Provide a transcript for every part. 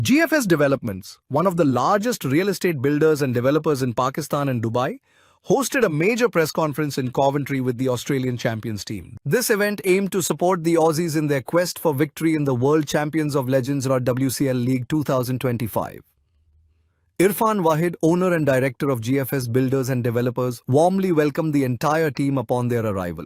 GFS Developments, one of the largest real estate builders and developers in Pakistan and Dubai, hosted a major press conference in Coventry with the Australian champions team. This event aimed to support the Aussies in their quest for victory in the World Champions of Legends or WCL League 2025. Irfan Wahid, owner and director of GFS Builders and Developers, warmly welcomed the entire team upon their arrival.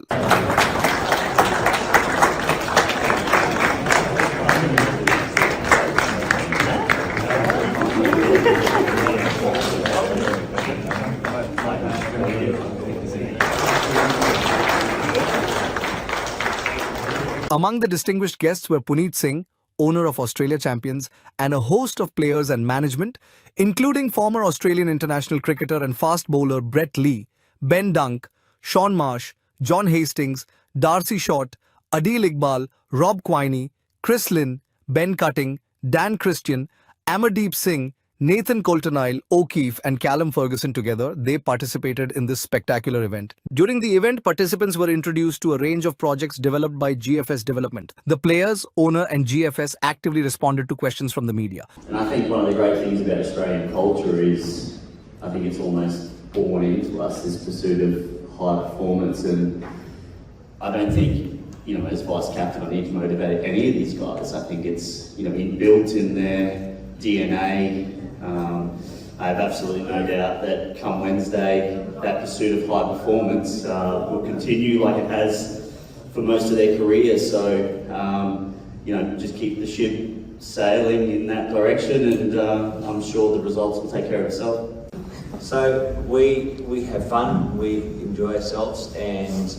Among the distinguished guests were Puneet Singh, owner of Australia Champions, and a host of players and management, including former Australian international cricketer and fast bowler Brett Lee, Ben Dunk, Shaun Marsh, John Hastings, Darcy Short, Adil Iqbal, Rob Quiney, Chris Lynn, Ben Cutting, Dan Christian, Amardeep Singh, Nathan Coulter-Nile, O'Keefe and Callum Ferguson. Together, they participated in this spectacular event. During the event, participants were introduced to a range of projects developed by GFS Development. The players, owner and GFS actively responded to questions from the media. And I think one of the great things about Australian culture is, I think it's almost born into us, this pursuit of high performance. And I don't think, as vice captain, I need to motivate any of these guys. I think it's, inbuilt in their DNA. I have absolutely no doubt that come Wednesday, that pursuit of high performance will continue like it has for most of their career. So, just keep the ship sailing in that direction, and I'm sure the results will take care of itself. So we have fun, we enjoy ourselves, and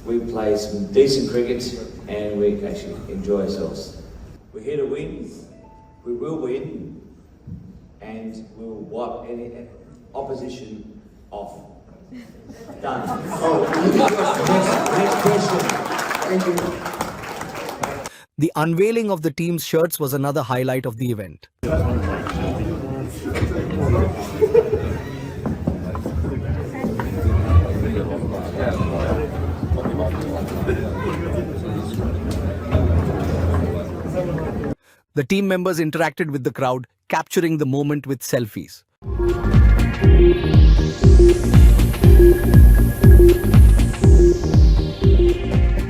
we play some decent cricket, and we actually enjoy ourselves. We're here to win. We will win, and we will wipe any opposition off. Done. Next question. Thank you. The unveiling of the team's shirts was another highlight of the event. The team members interacted with the crowd, capturing the moment with selfies.